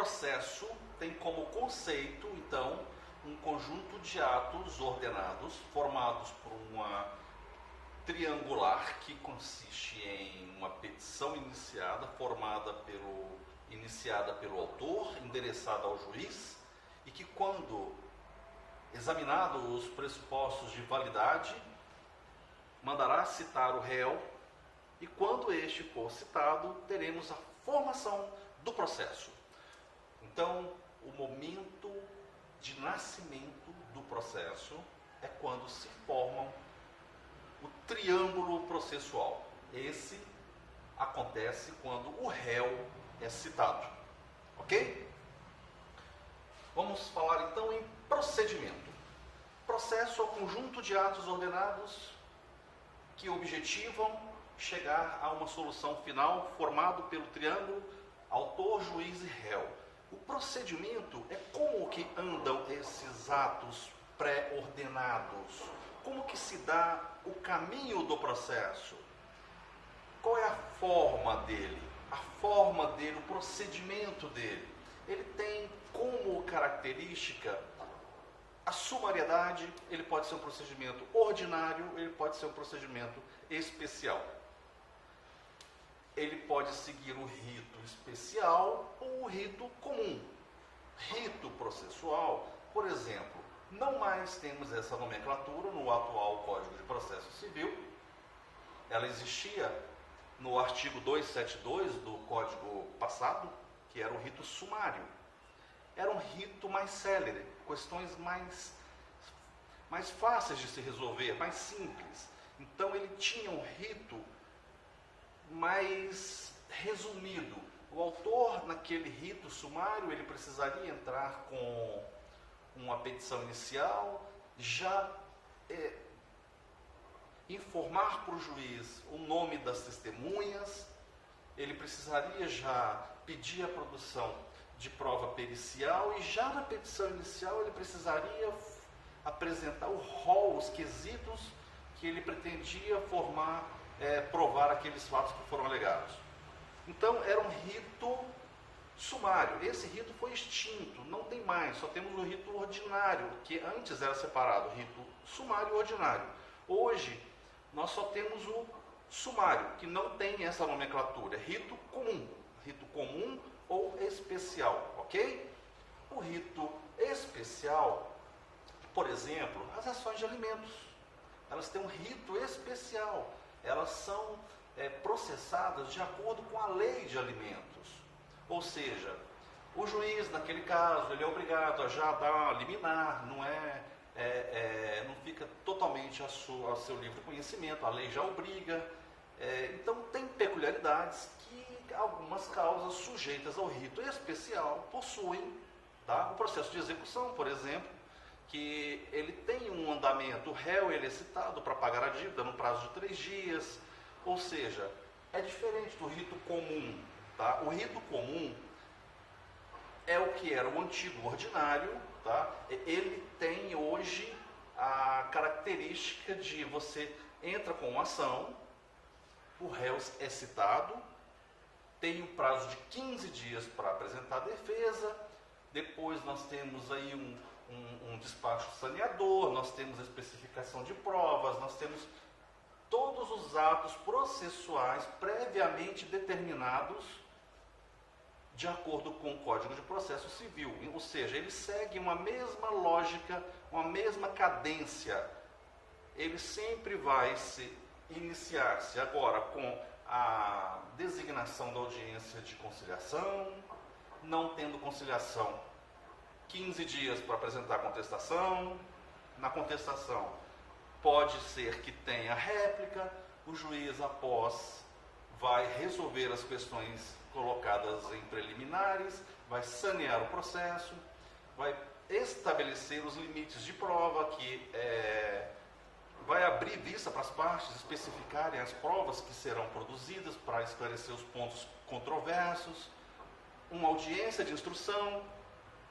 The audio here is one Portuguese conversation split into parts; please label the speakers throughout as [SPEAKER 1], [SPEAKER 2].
[SPEAKER 1] processo tem como conceito, então, um conjunto de atos ordenados, formados por uma triangular que consiste em uma petição iniciada, iniciada pelo autor, endereçada ao juiz, e que, quando examinados os pressupostos de validade, mandará citar o réu, e quando este for citado, teremos a formação do processo. Então, o momento de nascimento do processo é quando se formam o triângulo processual. Esse acontece quando o réu é citado. Ok? Vamos falar então em procedimento. Processo é o conjunto de atos ordenados que objetivam chegar a uma solução final formado pelo triângulo autor, juiz e réu. O procedimento é como que andam esses atos pré-ordenados, como que se dá o caminho do processo, qual é a forma dele, o procedimento dele. Ele tem como característica a sumariedade. Ele pode ser um procedimento ordinário, ele pode ser um procedimento especial. Ele pode seguir o rito especial ou o rito comum. Rito processual, por exemplo, não mais temos essa nomenclatura no atual Código de Processo Civil. Ela existia no artigo 272 do Código passado, que era o rito sumário. Era um rito mais célere, questões mais fáceis de se resolver, mais simples. Então ele tinha um rito mais resumido. O autor, naquele rito sumário, ele precisaria entrar com uma petição inicial, já informar para o juiz o nome das testemunhas, ele precisaria já pedir a produção de prova pericial, e já na petição inicial ele precisaria apresentar o rol, os quesitos que ele pretendia provar aqueles fatos que foram alegados. Então era um rito sumário. Esse rito foi extinto, não tem mais, só temos o rito ordinário, que antes era separado, rito sumário e ordinário. Hoje nós só temos o sumário, que não tem essa nomenclatura, é rito comum ou especial, ok? O rito especial, por exemplo, as ações de alimentos, elas têm um rito especial, elas são processadas de acordo com a lei de alimentos. Ou seja, o juiz, naquele caso, ele é obrigado a já dar uma liminar, não fica totalmente ao seu livre conhecimento, a lei já obriga. Então, tem peculiaridades que algumas causas sujeitas ao rito especial possuem. Tá? O processo de execução, por exemplo, que ele tem um andamento, o réu ele é citado para pagar a dívida no prazo de 3 dias, ou seja, é diferente do rito comum. Tá? O rito comum é o que era o antigo ordinário. Tá? Ele tem hoje a característica de você entra com uma ação, o réu é citado, tem um prazo de 15 dias para apresentar a defesa, depois nós temos aí um despacho saneador, nós temos a especificação de provas, nós temos todos os atos processuais previamente determinados de acordo com o Código de Processo Civil. Ou seja, ele segue uma mesma lógica, uma mesma cadência. Ele sempre vai iniciar-se agora com a designação da audiência de conciliação, não tendo conciliação, 15 dias para apresentar a contestação. Na contestação, pode ser que tenha réplica, o juiz, após, vai resolver as questões colocadas em preliminares, vai sanear o processo, vai estabelecer os limites de prova, que vai abrir vista para as partes especificarem as provas que serão produzidas para esclarecer os pontos controversos, uma audiência de instrução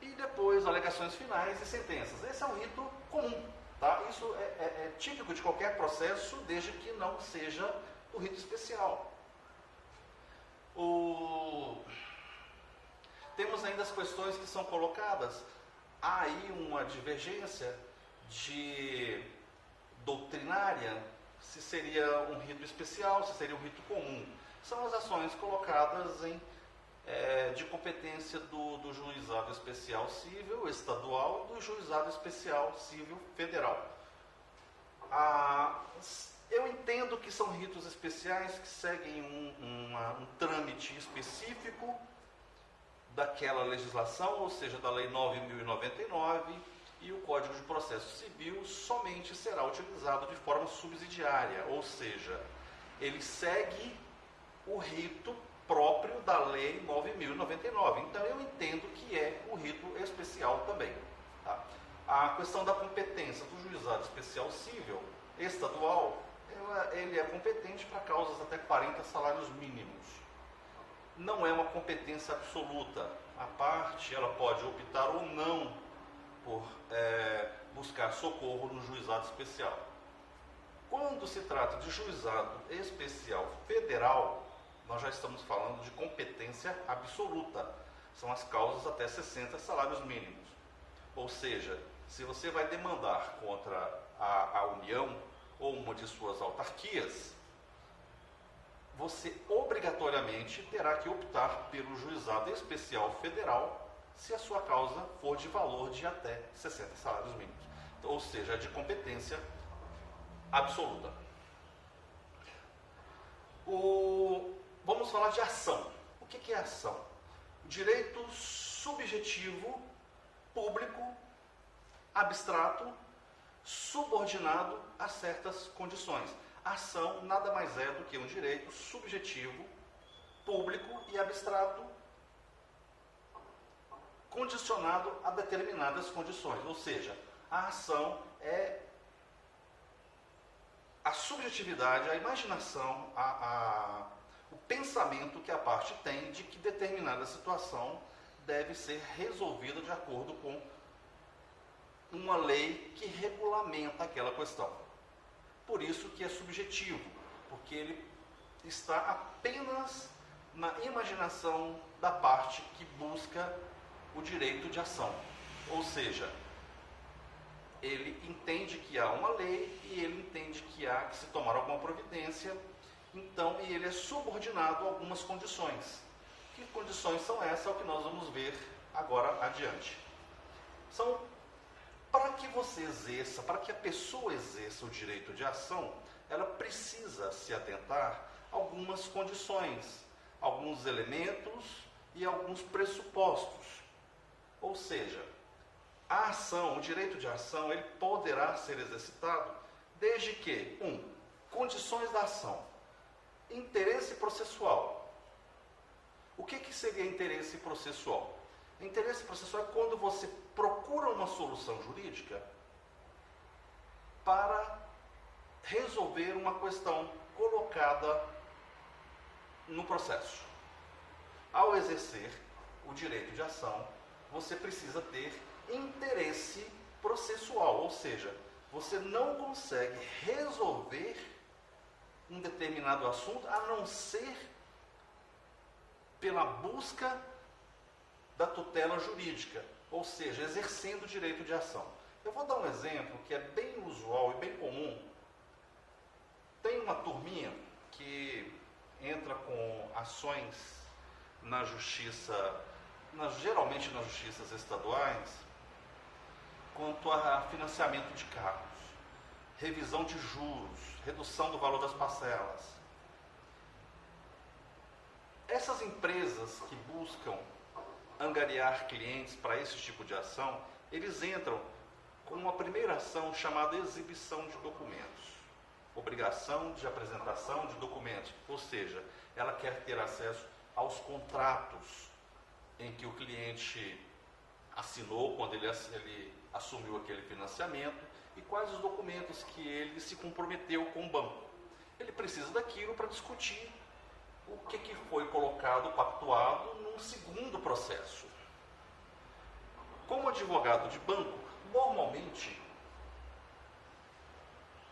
[SPEAKER 1] e depois alegações finais e sentenças. Esse é um rito comum. Tá? Isso é típico de qualquer processo, desde que não seja o rito especial. Temos ainda das questões que são colocadas. Há aí uma divergência doutrinária, se seria um rito especial, se seria um rito comum. São as ações colocadas de competência do Juizado Especial Civil Estadual e do Juizado Especial Civil Federal. Eu entendo que são ritos especiais que seguem um trâmite específico daquela legislação, ou seja, da Lei 9.099, e o Código de Processo Civil somente será utilizado de forma subsidiária, ou seja, ele segue o rito próprio da Lei 9.099. Então, eu entendo que é o rito especial também. Tá? A questão da competência do Juizado Especial Civil Estadual, ele é competente para causas até 40 salários mínimos. Não é uma competência absoluta. A parte, ela pode optar ou não por buscar socorro no juizado especial. Quando se trata de juizado especial federal, nós já estamos falando de competência absoluta. São as causas até 60 salários mínimos. Ou seja, se você vai demandar contra a União ou uma de suas autarquias, você obrigatoriamente terá que optar pelo juizado especial federal se a sua causa for de valor de até 60 salários mínimos. Ou seja, de competência absoluta. Vamos falar de ação. O que é ação? Direito subjetivo, público, abstrato, subordinado a certas condições. A ação nada mais é do que um direito subjetivo, público e abstrato, condicionado a determinadas condições. Ou seja, a ação é a subjetividade, a imaginação, o pensamento que a parte tem de que determinada situação deve ser resolvida de acordo com uma lei que regulamenta aquela questão. Por isso que é subjetivo, porque ele está apenas na imaginação da parte que busca o direito de ação. Ou seja, ele entende que há uma lei e ele entende que há que se tomar alguma providência, então, e ele é subordinado a algumas condições. Que condições são essas? É o que nós vamos ver agora adiante. Para que você exerça, para que a pessoa exerça o direito de ação, ela precisa se atentar a algumas condições, alguns elementos e alguns pressupostos. Ou seja, a ação, o direito de ação, ele poderá ser exercitado desde que, condições da ação, interesse processual. O que seria interesse processual? Interesse processual é quando você procura uma solução jurídica para resolver uma questão colocada no processo. Ao exercer o direito de ação, você precisa ter interesse processual, ou seja, você não consegue resolver um determinado assunto a não ser pela busca da tutela jurídica, ou seja, exercendo o direito de ação. Eu vou dar um exemplo que é bem usual e bem comum. Tem uma turminha que entra com ações na justiça, geralmente nas justiças estaduais, quanto a financiamento de carros, revisão de juros, redução do valor das parcelas. Essas empresas que buscam angariar clientes para esse tipo de ação, eles entram com uma primeira ação chamada exibição de documentos. Obrigação de apresentação de documentos, ou seja, ela quer ter acesso aos contratos em que o cliente assinou quando ele assumiu aquele financiamento e quais os documentos que ele se comprometeu com o banco. Ele precisa daquilo para discutir o que foi colocado, pactuado num segundo processo. Como advogado de banco, normalmente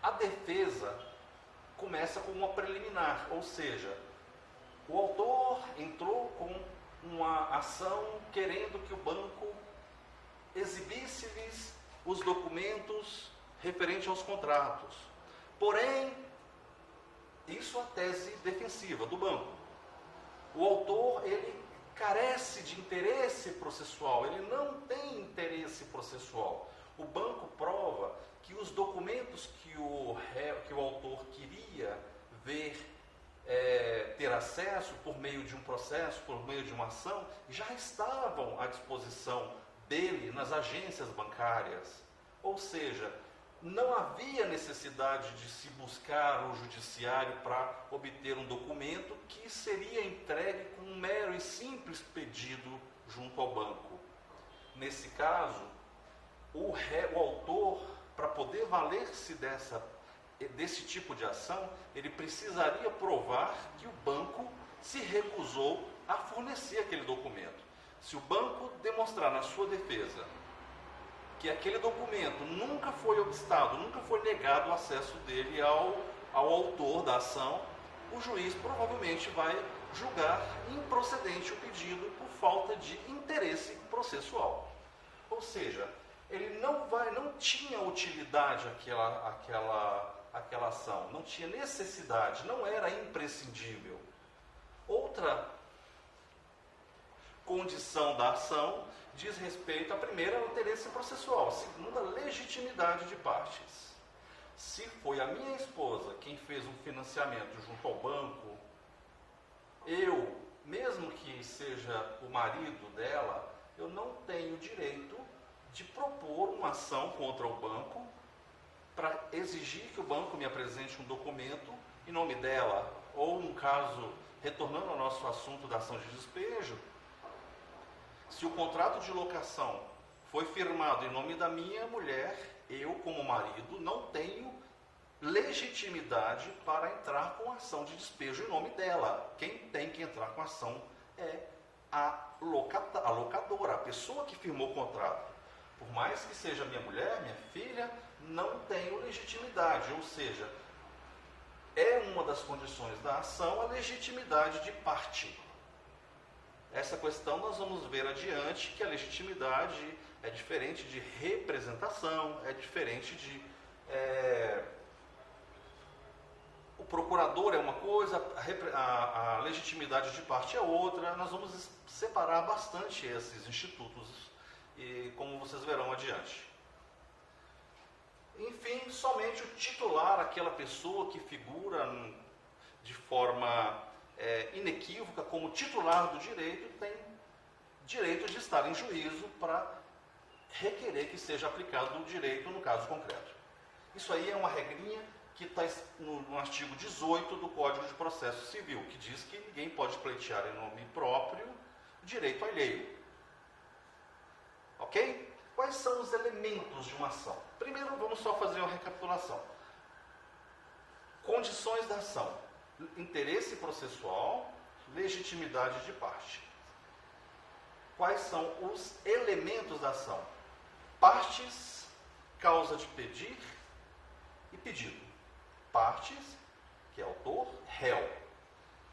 [SPEAKER 1] a defesa começa com uma preliminar, ou seja, o autor entrou com uma ação querendo que o banco exibisse-lhes os documentos referentes aos contratos. Porém, isso é a tese defensiva do banco. O autor, ele carece de interesse processual, ele não tem interesse processual. O banco prova que os documentos que o autor queria ver, ter acesso por meio de um processo, por meio de uma ação, já estavam à disposição dele nas agências bancárias. Ou seja, não havia necessidade de se buscar o judiciário para obter um documento que seria entregue com um mero e simples pedido junto ao banco. Nesse caso, o autor, para poder valer-se desse tipo de ação, ele precisaria provar que o banco se recusou a fornecer aquele documento. Se o banco demonstrar na sua defesa que aquele documento nunca foi obstado, nunca foi negado o acesso dele ao autor da ação, o juiz provavelmente vai julgar improcedente o pedido por falta de interesse processual. Ou seja, ele não tinha utilidade aquela ação, não tinha necessidade, não era imprescindível. Outra condição da ação diz respeito, a primeira, ao interesse processual, a segunda, legitimidade de partes. Se foi a minha esposa quem fez um financiamento junto ao banco, eu, mesmo que seja o marido dela, eu não tenho direito de propor uma ação contra o banco para exigir que o banco me apresente um documento em nome dela, ou no caso, retornando ao nosso assunto da ação de despejo, se o contrato de locação foi firmado em nome da minha mulher, eu, como marido, não tenho legitimidade para entrar com ação de despejo em nome dela. Quem tem que entrar com ação é a locadora, a pessoa que firmou o contrato. Por mais que seja minha mulher, minha filha, não tenho legitimidade, ou seja, é uma das condições da ação a legitimidade de parte. Essa questão nós vamos ver adiante, que a legitimidade é diferente de representação, é diferente de... O procurador é uma coisa, a legitimidade de parte é outra. Nós vamos separar bastante esses institutos, e como vocês verão adiante. Enfim, somente o titular, aquela pessoa que figura de forma inequívoca como titular do direito, tem direito de estar em juízo para requerer que seja aplicado o direito no caso concreto. Isso aí é uma regrinha que está no artigo 18 do Código de Processo Civil, que diz que ninguém pode pleitear em nome próprio direito alheio. Ok? Quais são os elementos de uma ação? Primeiro, vamos só fazer uma recapitulação. Condições da ação: interesse processual, legitimidade de parte. Quais são os elementos da ação? Partes, causa de pedir e pedido. Partes, que é autor, réu.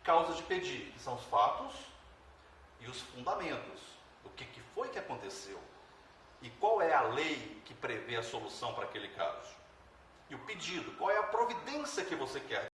[SPEAKER 1] Causa de pedir, que são os fatos e os fundamentos. O que foi que aconteceu? E qual é a lei que prevê a solução para aquele caso? E o pedido, qual é a providência que você quer?